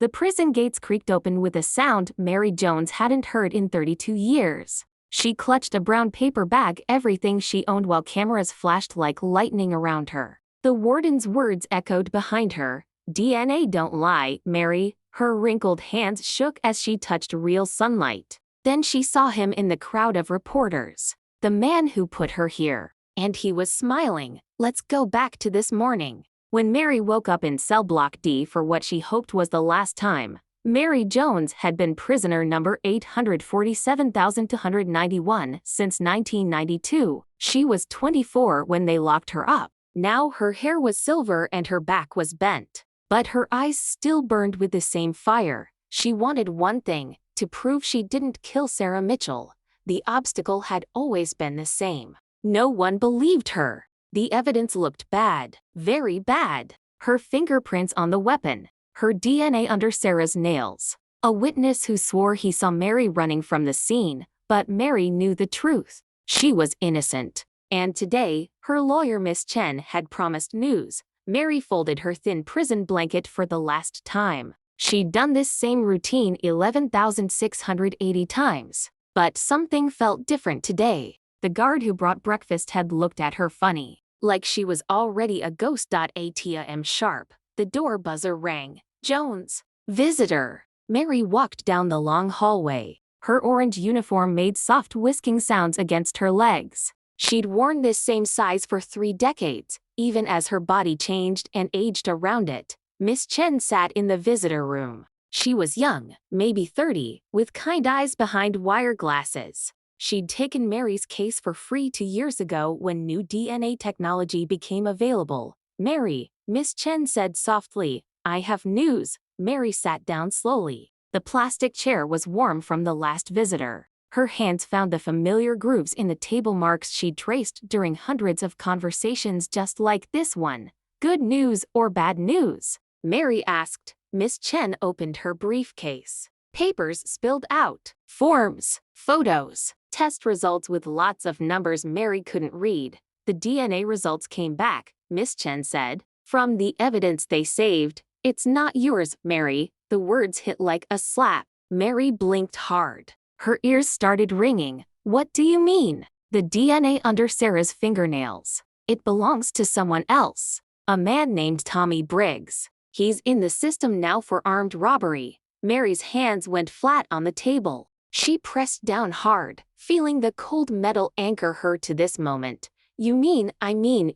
The prison gates creaked open with a sound Mary Jones hadn't heard in 32 years. She clutched a brown paper bag, everything she owned, while cameras flashed like lightning around her. The warden's words echoed behind her. DNA don't lie, Mary. Her wrinkled hands shook as she touched real sunlight. Then she saw him in the crowd of reporters. The man who put her here. And he was smiling. Let's go back to this morning. When Mary woke up in cell block D for what she hoped was the last time, Mary Jones had been prisoner number 847,291 since 1992. She was 24 when they locked her up. Now her hair was silver and her back was bent. But her eyes still burned with the same fire. She wanted one thing, to prove she didn't kill Sarah Mitchell. The obstacle had always been the same. No one believed her. The evidence looked bad, very bad. Her fingerprints on the weapon, her DNA under Sarah's nails. A witness who swore he saw Mary running from the scene, but Mary knew the truth. She was innocent. And today, her lawyer Miss Chen had promised news. Mary folded her thin prison blanket for the last time. She'd done this same routine 11,680 times. But something felt different today. The guard who brought breakfast had looked at her funny, like she was already a ghost. ATM sharp. The door buzzer rang. Jones. Visitor. Mary walked down the long hallway. Her orange uniform made soft whisking sounds against her legs. She'd worn this same size for 3 decades, even as her body changed and aged around it. Miss Chen sat in the visitor room. She was young, maybe 30, with kind eyes behind wire glasses. She'd taken Mary's case for free 2 years ago when new DNA technology became available. Mary, Miss Chen said softly, I have news. Mary sat down slowly. The plastic chair was warm from the last visitor. Her hands found the familiar grooves in the table marks she'd traced during hundreds of conversations just like this one. Good news or bad news? Mary asked. Miss Chen opened her briefcase. Papers spilled out. Forms, photos, test results with lots of numbers Mary couldn't read. The DNA results came back, Miss Chen said. From the evidence they saved, it's not yours, Mary. The words hit like a slap. Mary blinked hard. Her ears started ringing. What do you mean? The DNA under Sarah's fingernails. It belongs to someone else. A man named Tommy Briggs. He's in the system now for armed robbery. Mary's hands went flat on the table. She pressed down hard, feeling the cold metal anchor her to this moment. You mean,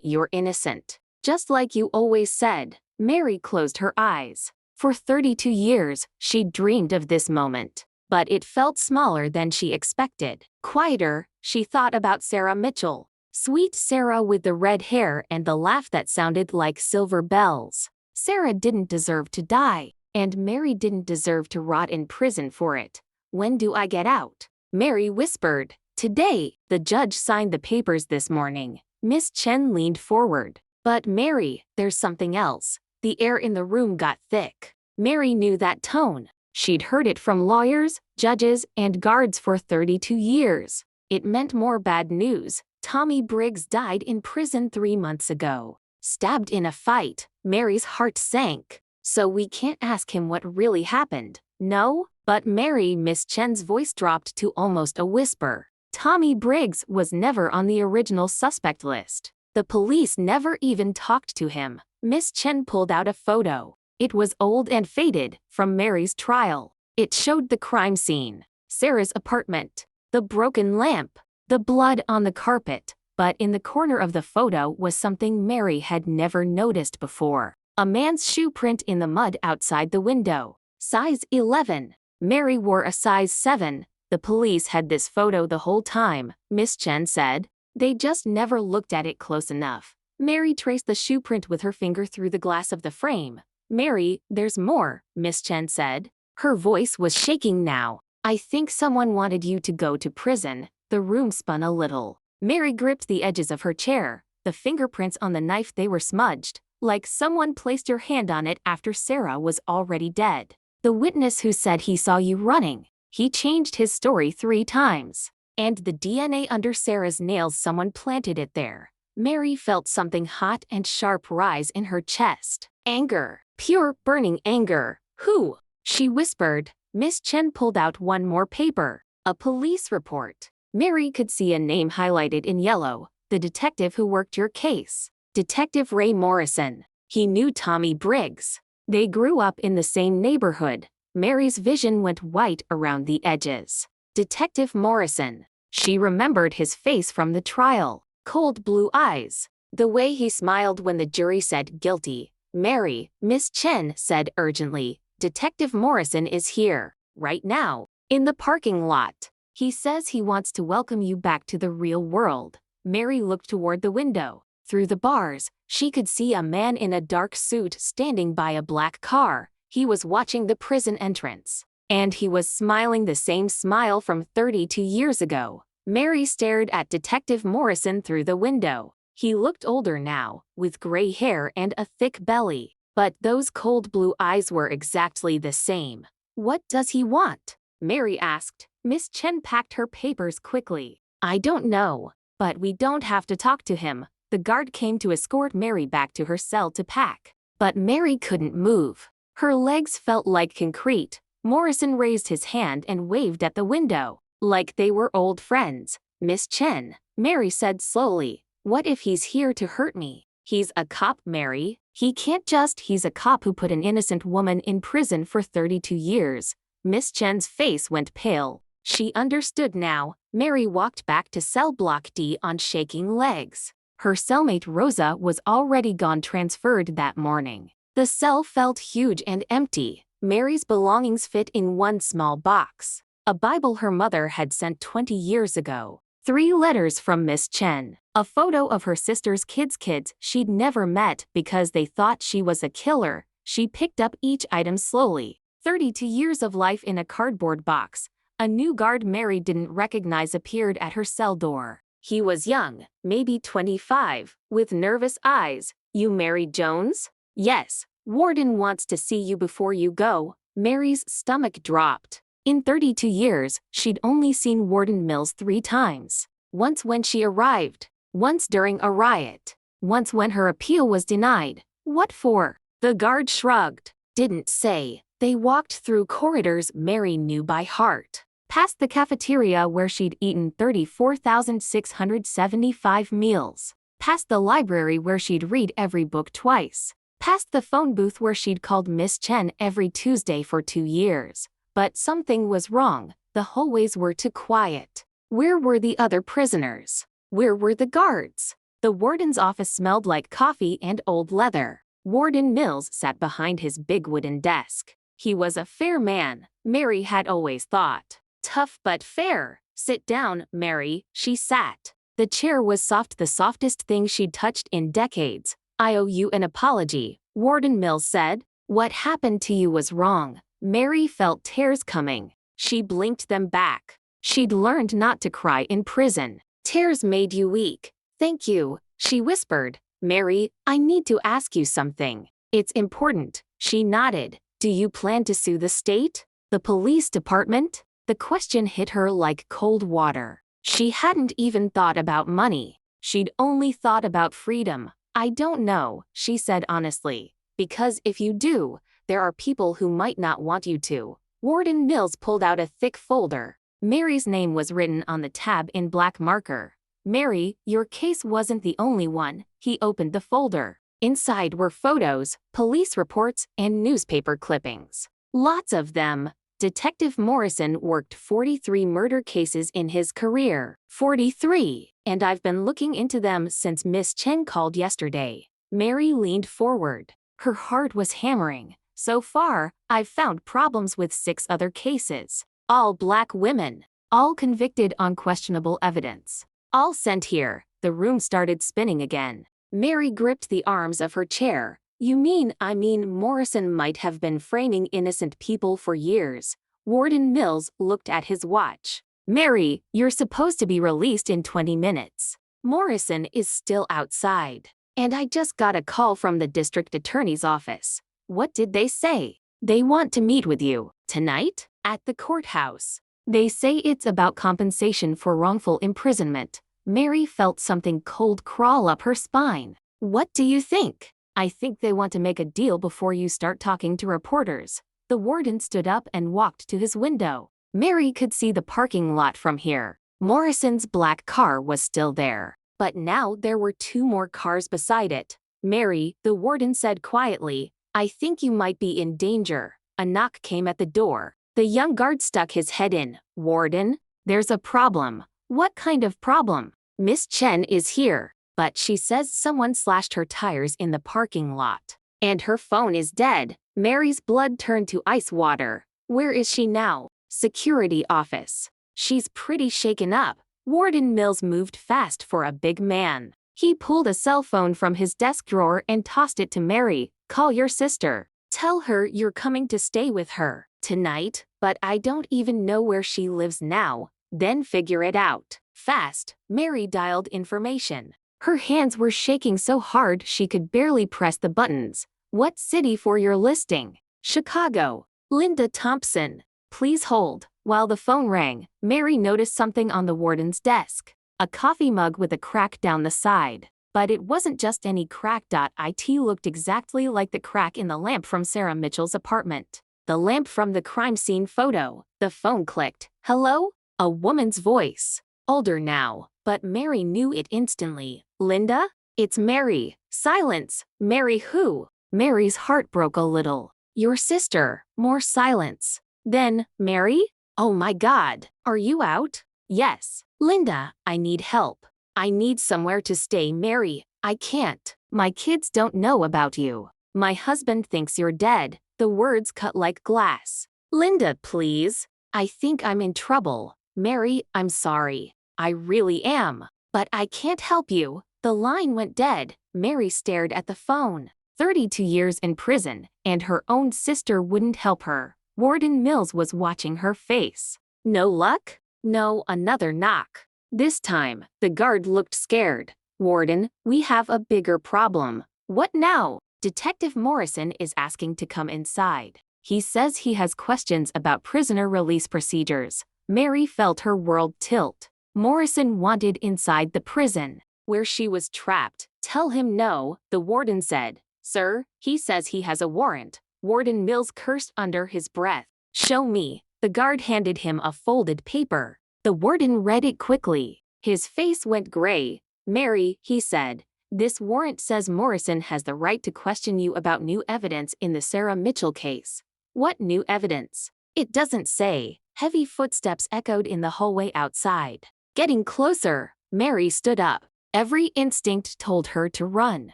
you're innocent. Just like you always said. Mary closed her eyes. For 32 years, she'd dreamed of this moment. But it felt smaller than she expected. Quieter, she thought about Sarah Mitchell. Sweet Sarah with the red hair and the laugh that sounded like silver bells. Sarah didn't deserve to die, and Mary didn't deserve to rot in prison for it. When do I get out? Mary whispered. Today. The judge signed the papers this morning. Miss Chen leaned forward. But Mary, there's something else. The air in the room got thick. Mary knew that tone. She'd heard it from lawyers, judges, and guards for 32 years. It meant more bad news. Tommy Briggs died in prison 3 months ago. Stabbed in a fight. Mary's heart sank. So we can't ask him what really happened, no? But Mary, Miss Chen's voice dropped to almost a whisper. Tommy Briggs was never on the original suspect list. The police never even talked to him. Miss Chen pulled out a photo. It was old and faded, from Mary's trial. It showed the crime scene, Sarah's apartment, the broken lamp, the blood on the carpet. But in the corner of the photo was something Mary had never noticed before. A man's shoe print in the mud outside the window. Size 11. Mary wore a size 7. The police had this photo the whole time, Miss Chen said. They just never looked at it close enough. Mary traced the shoe print with her finger through the glass of the frame. Mary, there's more, Miss Chen said. Her voice was shaking now. I think someone wanted you to go to prison. The room spun a little. Mary gripped the edges of her chair. The fingerprints on the knife, they were smudged, like someone placed your hand on it after Sarah was already dead. The witness who said he saw you running. He changed his story 3 times. And the DNA under Sarah's nails, someone planted it there. Mary felt something hot and sharp rise in her chest. Anger. Pure, burning anger. Who? she whispered. Miss Chen pulled out one more paper. A police report. Mary could see a name highlighted in yellow. The detective who worked your case. Detective Ray Morrison. He knew Tommy Briggs. They grew up in the same neighborhood. Mary's vision went white around the edges. Detective Morrison. She remembered his face from the trial. Cold blue eyes. The way he smiled when the jury said guilty. Mary, Miss Chen said urgently, Detective Morrison is here, right now, in the parking lot. He says he wants to welcome you back to the real world. Mary looked toward the window. Through the bars, she could see a man in a dark suit standing by a black car. He was watching the prison entrance. And he was smiling the same smile from 32 years ago. Mary stared at Detective Morrison through the window. He looked older now, with gray hair and a thick belly. But those cold blue eyes were exactly the same. What does he want? Mary asked. Miss Chen packed her papers quickly. I don't know. But we don't have to talk to him. The guard came to escort Mary back to her cell to pack. But Mary couldn't move. Her legs felt like concrete. Morrison raised his hand and waved at the window, like they were old friends. Miss Chen, Mary said slowly, what if he's here to hurt me? He's a cop, Mary. He can't just. He's a cop who put an innocent woman in prison for 32 years. Miss Chen's face went pale. She understood now. Mary walked back to cell block D on shaking legs. Her cellmate Rosa was already gone, transferred that morning. The cell felt huge and empty. Mary's belongings fit in one small box. A Bible her mother had sent 20 years ago. 3 letters from Miss Chen. A photo of her sister's kids she'd never met because they thought she was a killer. She picked up each item slowly. 32 years of life in a cardboard box. A new guard Mary didn't recognize appeared at her cell door. He was young, maybe 25, with nervous eyes. You Mary Jones? Yes. Warden wants to see you before you go. Mary's stomach dropped. In 32 years, she'd only seen Warden Mills 3 times. Once when she arrived. Once during a riot. Once when her appeal was denied. What for? The guard shrugged. Didn't say. They walked through corridors Mary knew by heart. Past the cafeteria where she'd eaten 34,675 meals. Past the library where she'd read every book twice. Past the phone booth where she'd called Miss Chen every Tuesday for 2 years. But something was wrong. The hallways were too quiet. Where were the other prisoners? Where were the guards? The warden's office smelled like coffee and old leather. Warden Mills sat behind his big wooden desk. He was a fair man, Mary had always thought. Tough but fair. Sit down, Mary, she sat. The chair was soft, the softest thing she'd touched in decades. I owe you an apology, Warden Mills said. What happened to you was wrong. Mary felt tears coming. She blinked them back. She'd learned not to cry in prison. Tears made you weak. Thank you, she whispered. Mary, I need to ask you something. It's important. She nodded. Do you plan to sue the state? The police department? The question hit her like cold water. She hadn't even thought about money. She'd only thought about freedom. I don't know, she said honestly. Because if you do, there are people who might not want you to. Warden Mills pulled out a thick folder. Mary's name was written on the tab in black marker. Mary, your case wasn't the only one. He opened the folder. Inside were photos, police reports, and newspaper clippings. Lots of them. Detective Morrison worked 43 murder cases in his career. 43. And I've been looking into them since Miss Chen called yesterday. Mary leaned forward. Her heart was hammering. So far, I've found problems with 6 other cases. All black women. All convicted on questionable evidence. All sent here. The room started spinning again. Mary gripped the arms of her chair. You mean, Morrison might have been framing innocent people for years. Warden Mills looked at his watch. Mary, you're supposed to be released in 20 minutes. Morrison is still outside. And I just got a call from the district attorney's office. What did they say? They want to meet with you. Tonight? At the courthouse. They say it's about compensation for wrongful imprisonment. Mary felt something cold crawl up her spine. What do you think? I think they want to make a deal before you start talking to reporters. The warden stood up and walked to his window. Mary could see the parking lot from here. Morrison's black car was still there, but now there were two more cars beside it. Mary, the warden said quietly, I think you might be in danger. A knock came at the door. The young guard stuck his head in. Warden, there's a problem. What kind of problem? Miss Chen is here, but she says someone slashed her tires in the parking lot. And her phone is dead. Mary's blood turned to ice water. Where is she now? Security office. She's pretty shaken up. Warden Mills moved fast for a big man. He pulled a cell phone from his desk drawer and tossed it to Mary. Call your sister. Tell her you're coming to stay with her tonight, but I don't even know where she lives now. Then figure it out. Fast, Mary dialed information. Her hands were shaking so hard she could barely press the buttons. What city for your listing? Chicago. Linda Thompson. Please hold. While the phone rang, Mary noticed something on the warden's desk. A coffee mug with a crack down the side. But it wasn't just any crack. It looked exactly like the crack in the lamp from Sarah Mitchell's apartment. The lamp from the crime scene photo. The phone clicked. Hello? A woman's voice. Older now, but Mary knew it instantly. Linda? It's Mary. Silence. Mary who? Mary's heart broke a little. Your sister. More silence. Then, Mary? Oh my God. Are you out? Yes. Linda, I need help. I need somewhere to stay. Mary, I can't. My kids don't know about you. My husband thinks you're dead. The words cut like glass. Linda, please. I think I'm in trouble. Mary, I'm sorry. I really am. But I can't help you. The line went dead. Mary stared at the phone. 32 years in prison, and her own sister wouldn't help her. Warden Mills was watching her face. No luck? No, another knock. This time, the guard looked scared. Warden, we have a bigger problem. What now? Detective Morrison is asking to come inside. He says he has questions about prisoner release procedures. Mary felt her world tilt. Morrison wanted inside the prison, where she was trapped. Tell him no, the warden said. Sir, he says he has a warrant. Warden Mills cursed under his breath. Show me. The guard handed him a folded paper. The warden read it quickly. His face went gray. Mary, he said, this warrant says Morrison has the right to question you about new evidence in the Sarah Mitchell case. What new evidence? It doesn't say. Heavy footsteps echoed in the hallway outside. Getting closer, Mary stood up. Every instinct told her to run.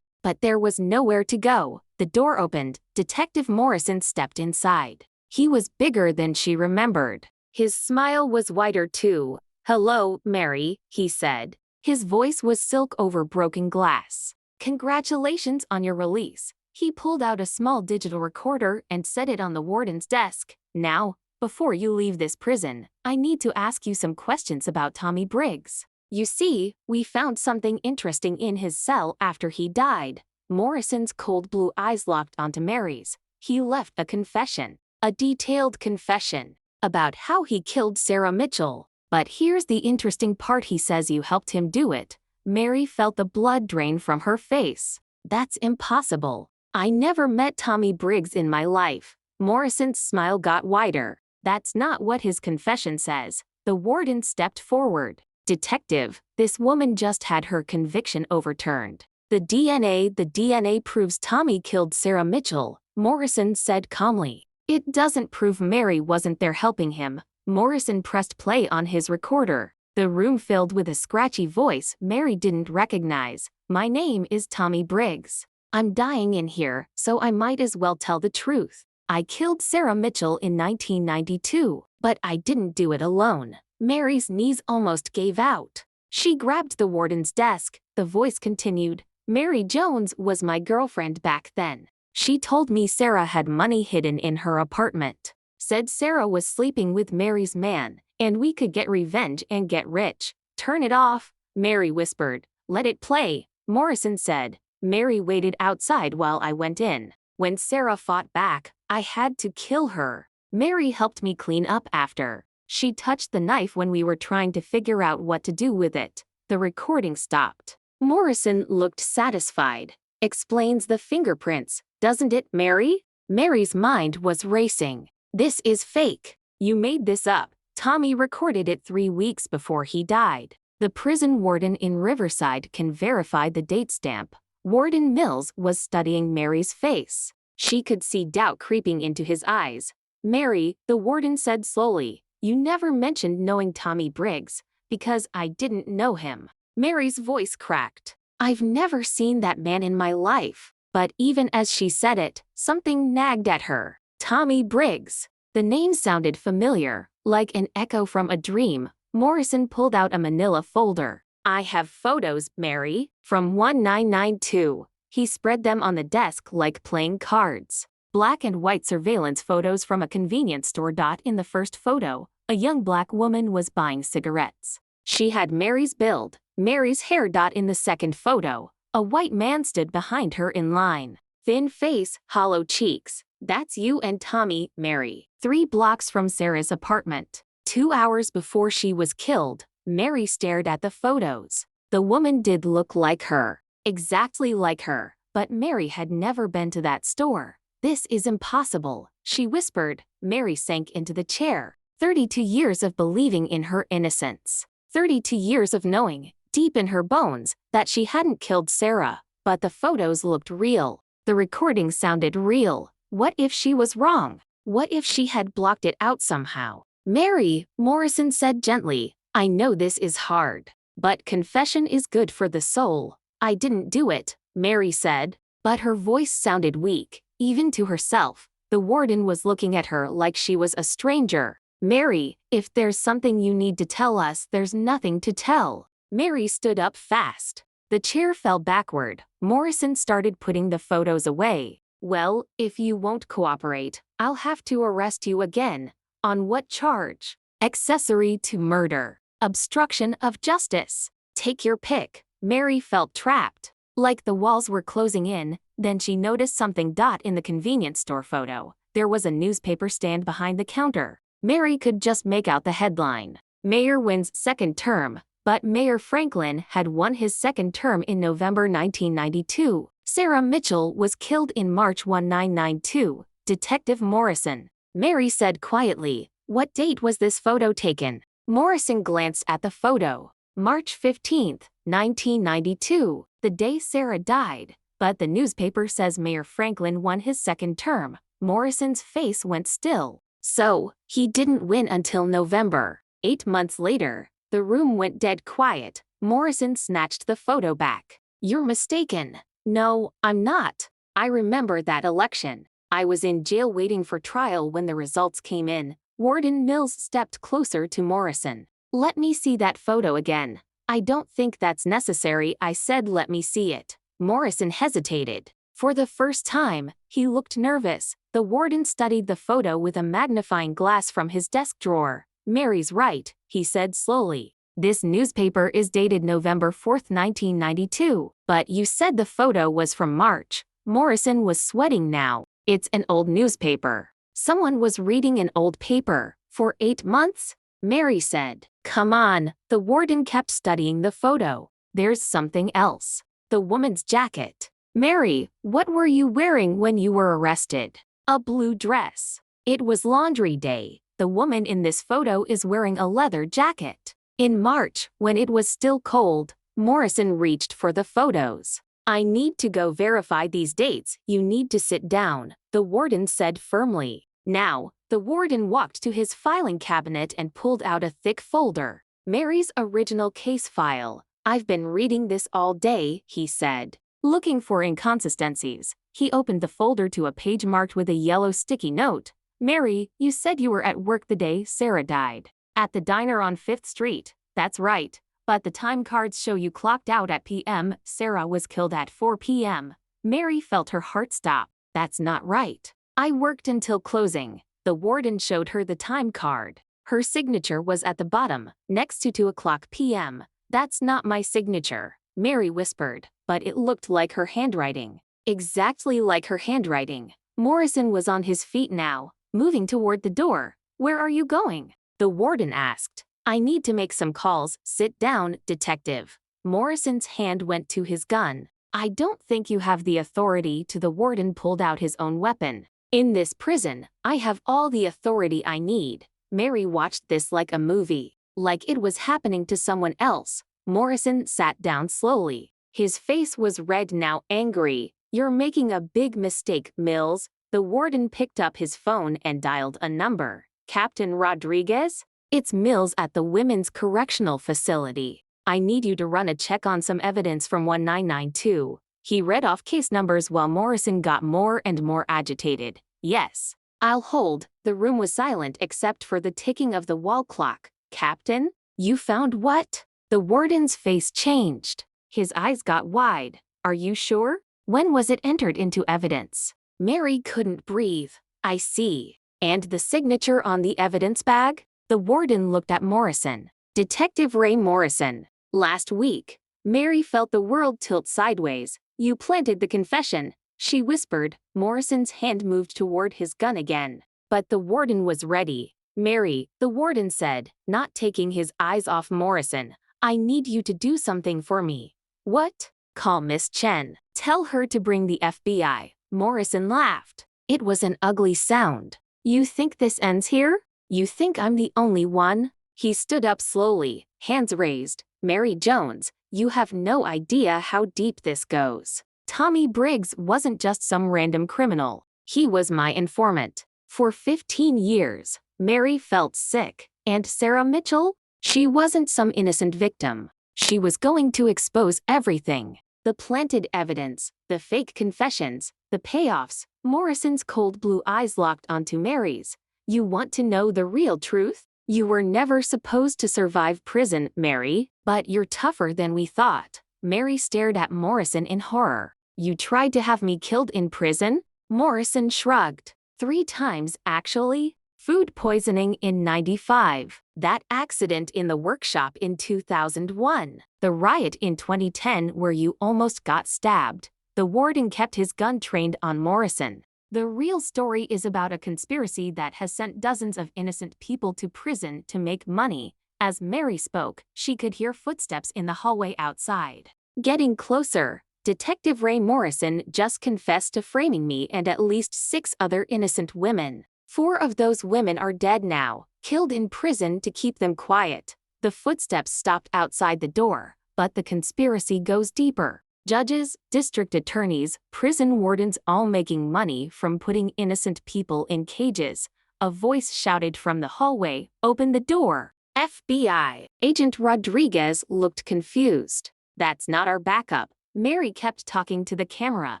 But there was nowhere to go. The door opened. Detective Morrison stepped inside. He was bigger than she remembered. His smile was wider too. Hello, Mary, he said. His voice was silk over broken glass. Congratulations on your release. He pulled out a small digital recorder and set it on the warden's desk. Now, before you leave this prison, I need to ask you some questions about Tommy Briggs. You see, we found something interesting in his cell after he died. Morrison's cold blue eyes locked onto Mary's. He left a confession. A detailed confession about how he killed Sarah Mitchell. But here's the interesting part. He says you helped him do it. Mary felt the blood drain from her face. That's impossible. I never met Tommy Briggs in my life. Morrison's smile got wider. That's not what his confession says. The warden stepped forward. Detective, this woman just had her conviction overturned. The DNA proves Tommy killed Sarah Mitchell, Morrison said calmly. It doesn't prove Mary wasn't there helping him. Morrison pressed play on his recorder. The room filled with a scratchy voice Mary didn't recognize. My name is Tommy Briggs. I'm dying in here, so I might as well tell the truth. I killed Sarah Mitchell in 1992, but I didn't do it alone. Mary's knees almost gave out. She grabbed the warden's desk. The voice continued. Mary Jones was my girlfriend back then. She told me Sarah had money hidden in her apartment. Said Sarah was sleeping with Mary's man, and we could get revenge and get rich. Turn it off, Mary whispered. Let it play, Morrison said. Mary waited outside while I went in. When Sarah fought back, I had to kill her. Mary helped me clean up after. She touched the knife when we were trying to figure out what to do with it. The recording stopped. Morrison looked satisfied. Explains the fingerprints, doesn't it, Mary? Mary's mind was racing. This is fake. You made this up. Tommy recorded it 3 weeks before he died. The prison warden in Riverside can verify the date stamp. Warden Mills was studying Mary's face. She could see doubt creeping into his eyes. Mary, the warden said slowly, you never mentioned knowing Tommy Briggs, because I didn't know him. Mary's voice cracked. I've never seen that man in my life. But even as she said it, something nagged at her. Tommy Briggs. The name sounded familiar, like an echo from a dream. Morrison pulled out a manila folder. I have photos, Mary, from 1992. He spread them on the desk like playing cards. Black and white surveillance photos from a convenience store. In the first photo, a young black woman was buying cigarettes. She had Mary's build, Mary's hair. In the second photo, a white man stood behind her in line. Thin face, hollow cheeks. That's you and Tommy, Mary. 3 blocks from Sarah's apartment. 2 hours before she was killed, Mary stared at the photos. The woman did look like her. Exactly like her. But Mary had never been to that store. This is impossible, she whispered. Mary sank into the chair. 32 years of believing in her innocence. 32 years of knowing, deep in her bones, that she hadn't killed Sarah. But the photos looked real. The recording sounded real. What if she was wrong? What if she had blocked it out somehow? Mary, Morrison said gently, I know this is hard. But confession is good for the soul. I didn't do it, Mary said. But her voice sounded weak, even to herself. The warden was looking at her like she was a stranger. Mary, if there's something you need to tell us, there's nothing to tell. Mary stood up fast. The chair fell backward. Morrison started putting the photos away. Well, if you won't cooperate, I'll have to arrest you again. On what charge? Accessory to murder. Obstruction of justice. Take your pick. Mary felt trapped. Like the walls were closing in. Then she noticed something. In the convenience store photo, there was a newspaper stand behind the counter. Mary could just make out the headline. Mayor wins second term. But Mayor Franklin had won his second term in November 1992. Sarah Mitchell was killed in March 1992. Detective Morrison. Mary said quietly, what date was this photo taken? Morrison glanced at the photo. March 15, 1992, the day Sarah died. But the newspaper says Mayor Franklin won his second term. Morrison's face went still. So, he didn't win until November. 8 months later, the room went dead quiet. Morrison snatched the photo back. You're mistaken. No, I'm not. I remember that election. I was in jail waiting for trial when the results came in. Warden Mills stepped closer to Morrison. Let me see that photo again. I don't think that's necessary, I said. Let me see it. Morrison hesitated. For the first time, he looked nervous. The warden studied the photo with a magnifying glass from his desk drawer. Mary's right, he said slowly. This newspaper is dated November 4, 1992. But you said the photo was from March. Morrison was sweating now. It's an old newspaper. Someone was reading an old paper. For 8 months? Mary said. Come on. The warden kept studying the photo. There's something else. The woman's jacket. Mary, what were you wearing when you were arrested? A blue dress. It was laundry day. The woman in this photo is wearing a leather jacket. In March, when it was still cold, Morrison reached for the photos. I need to go verify these dates. You need to sit down, the warden said firmly. Now, the warden walked to his filing cabinet and pulled out a thick folder. Mary's original case file. I've been reading this all day, he said. Looking for inconsistencies, he opened the folder to a page marked with a yellow sticky note. Mary, you said you were at work the day Sarah died. At the diner on 5th Street. That's right. But the time cards show you clocked out at p.m. Sarah was killed at 4 p.m. Mary felt her heart stop. That's not right. I worked until closing. The warden showed her the time card. Her signature was at the bottom, next to 2 o'clock p.m. That's not my signature, Mary whispered, but it looked like her handwriting. Exactly like her handwriting. Morrison was on his feet now, moving toward the door. Where are you going? The warden asked. I need to make some calls. Sit down, detective. Morrison's hand went to his gun. I don't think you have the authority to. The warden pulled out his own weapon. In this prison, I have all the authority I need. Mary watched this like a movie, like it was happening to someone else. Morrison sat down slowly. His face was red, now angry. You're making a big mistake, Mills. The warden picked up his phone and dialed a number. Captain Rodriguez? It's Mills at the Women's Correctional Facility. I need you to run a check on some evidence from 1992. He read off case numbers while Morrison got more and more agitated. Yes. I'll hold. The room was silent except for the ticking of the wall clock. Captain? You found what? The warden's face changed. His eyes got wide. Are you sure? When was it entered into evidence? Mary couldn't breathe. I see. And the signature on the evidence bag? The warden looked at Morrison. Detective Ray Morrison. Last week. Mary felt the world tilt sideways. You planted the confession, she whispered. Morrison's hand moved toward his gun again. But the warden was ready. Mary, the warden said, not taking his eyes off Morrison, I need you to do something for me. What? Call Miss Chen. Tell her to bring the FBI. Morrison laughed. It was an ugly sound. You think this ends here? You think I'm the only one? He stood up slowly, hands raised. Mary Jones, you have no idea how deep this goes. Tommy Briggs wasn't just some random criminal. He was my informant. For 15 years, Mary felt sick. And Sarah Mitchell? She wasn't some innocent victim. She was going to expose everything. The planted evidence, the fake confessions, the payoffs. Morrison's cold blue eyes locked onto Mary's. You want to know the real truth? You were never supposed to survive prison, Mary, but you're tougher than we thought. Mary stared at Morrison in horror. You tried to have me killed in prison? Morrison shrugged. 3 times, actually. Food poisoning in '95. That accident in the workshop in 2001. The riot in 2010 where you almost got stabbed. The warden kept his gun trained on Morrison. The real story is about a conspiracy that has sent dozens of innocent people to prison to make money. As Mary spoke, she could hear footsteps in the hallway outside. Getting closer, Detective Ray Morrison just confessed to framing me and at least 6 other innocent women. 4 of those women are dead now, killed in prison to keep them quiet. The footsteps stopped outside the door, but the conspiracy goes deeper. Judges, district attorneys, prison wardens all making money from putting innocent people in cages. A voice shouted from the hallway, "Open the door!" FBI. Agent Rodriguez looked confused. That's not our backup. Mary kept talking to the camera.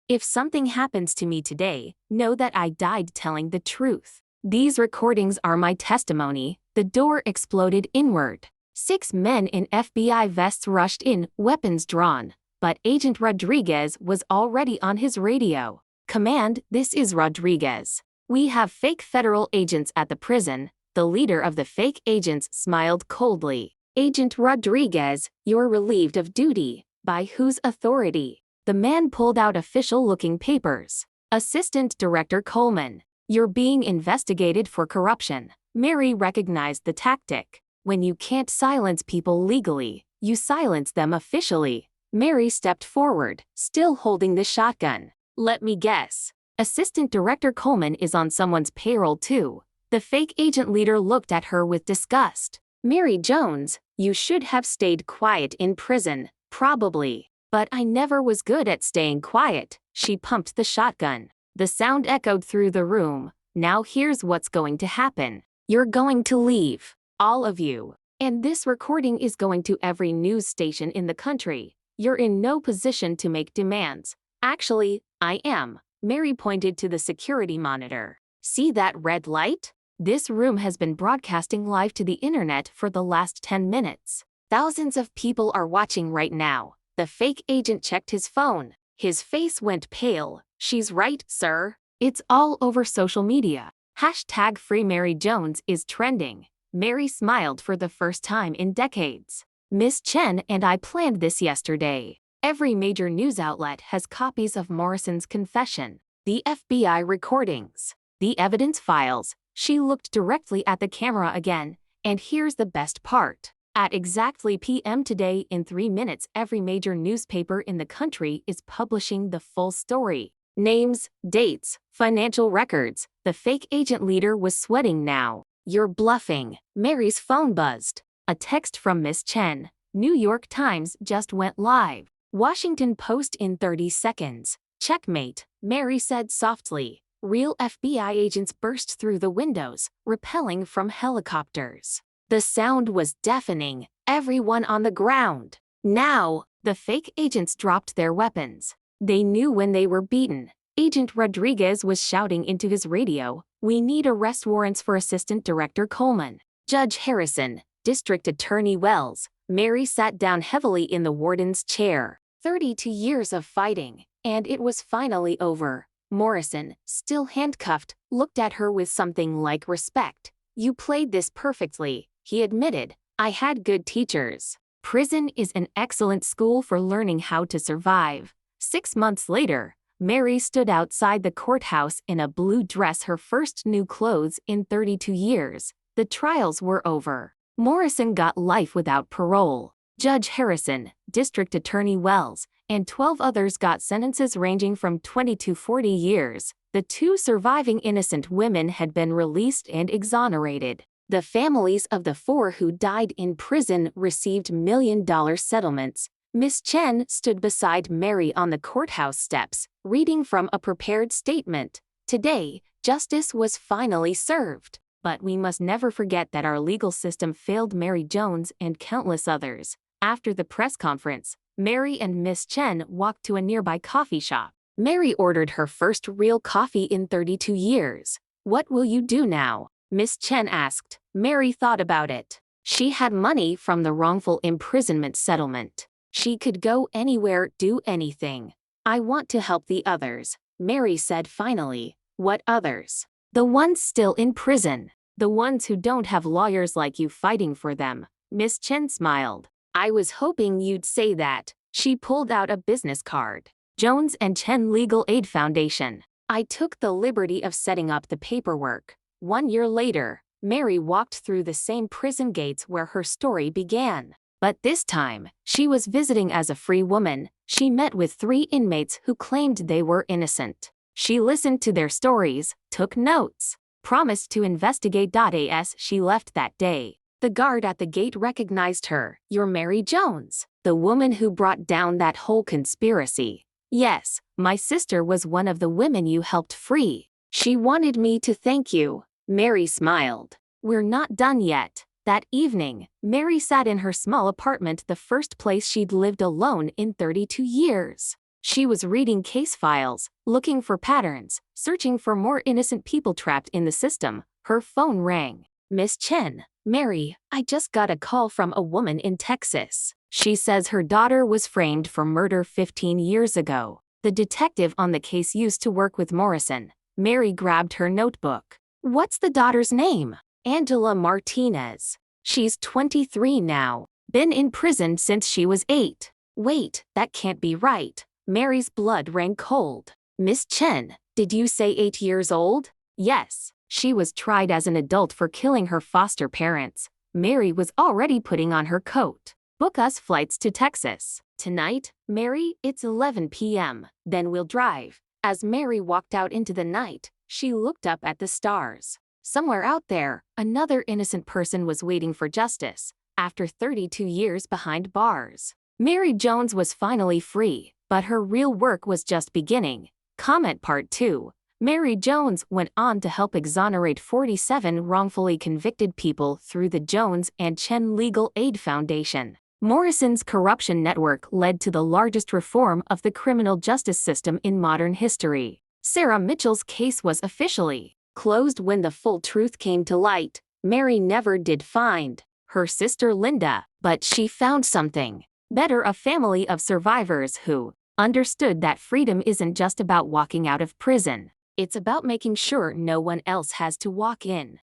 If something happens to me today, know that I died telling the truth. These recordings are my testimony. The door exploded inward. 6 men in FBI vests rushed in, weapons drawn. But Agent Rodriguez was already on his radio. Command, this is Rodriguez. We have fake federal agents at the prison. The leader of the fake agents smiled coldly. Agent Rodriguez, you're relieved of duty. By whose authority? The man pulled out official-looking papers. Assistant Director Coleman, you're being investigated for corruption. Mary recognized the tactic. When you can't silence people legally, you silence them officially. Mary stepped forward, still holding the shotgun. Let me guess. Assistant Director Coleman is on someone's payroll too. The fake agent leader looked at her with disgust. Mary Jones, you should have stayed quiet in prison, probably. But I never was good at staying quiet. She pumped the shotgun. The sound echoed through the room. Now here's what's going to happen. You're going to leave. All of you. And this recording is going to every news station in the country. You're in no position to make demands. Actually, I am. Mary pointed to the security monitor. See that red light? This room has been broadcasting live to the internet for the last 10 minutes. Thousands of people are watching right now. The fake agent checked his phone. His face went pale. She's right, sir. It's all over social media. Hashtag Free Mary Jones is trending. Mary smiled for the first time in decades. Miss Chen and I planned this yesterday. Every major news outlet has copies of Morrison's confession, the FBI recordings, the evidence files. She looked directly at the camera again, and here's the best part. At exactly p.m. today in 3 minutes, every major newspaper in the country is publishing the full story. Names, dates, financial records. The fake agent leader was sweating now. You're bluffing. Mary's phone buzzed. A text from Miss Chen. New York Times just went live. Washington Post in 30 seconds. Checkmate, Mary said softly. Real FBI agents burst through the windows, rappelling from helicopters. The sound was deafening, everyone on the ground. Now, the fake agents dropped their weapons. They knew when they were beaten. Agent Rodriguez was shouting into his radio, "We need arrest warrants for Assistant Director Coleman." Judge Harrison, District Attorney Wells. Mary sat down heavily in the warden's chair. 32 years of fighting, and it was finally over. Morrison, still handcuffed, looked at her with something like respect. "You played this perfectly," he admitted. "I had good teachers." Prison is an excellent school for learning how to survive. 6 months later, Mary stood outside the courthouse in a blue dress, her first new clothes in 32 years. The trials were over. Morrison got life without parole. Judge Harrison, District Attorney Wells, and 12 others got sentences ranging from 20 to 40 years. The 2 surviving innocent women had been released and exonerated. The families of the 4 who died in prison received $1 million settlements. Miss Chen stood beside Mary on the courthouse steps, reading from a prepared statement. Today, justice was finally served. But we must never forget that our legal system failed Mary Jones and countless others. After the press conference, Mary and Miss Chen walked to a nearby coffee shop. Mary ordered her first real coffee in 32 years. "What will you do now?" Miss Chen asked. Mary thought about it. She had money from the wrongful imprisonment settlement. She could go anywhere, do anything. "I want to help the others," Mary said finally. "What others?" "The ones still in prison. The ones who don't have lawyers like you fighting for them." Miss Chen smiled. "I was hoping you'd say that." She pulled out a business card. Jones and Chen Legal Aid Foundation. "I took the liberty of setting up the paperwork." 1 year later, Mary walked through the same prison gates where her story began. But this time, she was visiting as a free woman. She met with 3 inmates who claimed they were innocent. She listened to their stories, took notes, promised to investigate. As she left that day, the guard at the gate recognized her. "You're Mary Jones, the woman who brought down that whole conspiracy." "Yes, my sister was one of the women you helped free. She wanted me to thank you." Mary smiled. "We're not done yet." That evening, Mary sat in her small apartment, the first place she'd lived alone in 32 years. She was reading case files, looking for patterns, searching for more innocent people trapped in the system. Her phone rang. "Miss Chen." "Mary, I just got a call from a woman in Texas. She says her daughter was framed for murder 15 years ago." The detective on the case used to work with Morrison. Mary grabbed her notebook. "What's the daughter's name?" "Angela Martinez. She's 23 now. Been in prison since she was 8. "Wait, that can't be right." Mary's blood ran cold. "Miss Chen, did you say 8 years old?" "Yes." She was tried as an adult for killing her foster parents. Mary was already putting on her coat. "Book us flights to Texas." "Tonight, Mary, it's 11 p.m. Then we'll drive." As Mary walked out into the night, she looked up at the stars. Somewhere out there, another innocent person was waiting for justice. After 32 years behind bars, Mary Jones was finally free, but her real work was just beginning. Comment Part 2. Mary Jones went on to help exonerate 47 wrongfully convicted people through the Jones and Chen Legal Aid Foundation. Morrison's corruption network led to the largest reform of the criminal justice system in modern history. Sarah Mitchell's case was officially closed when the full truth came to light. Mary never did find her sister Linda, but she found something better, a family of survivors who understood that freedom isn't just about walking out of prison. It's about making sure no one else has to walk in.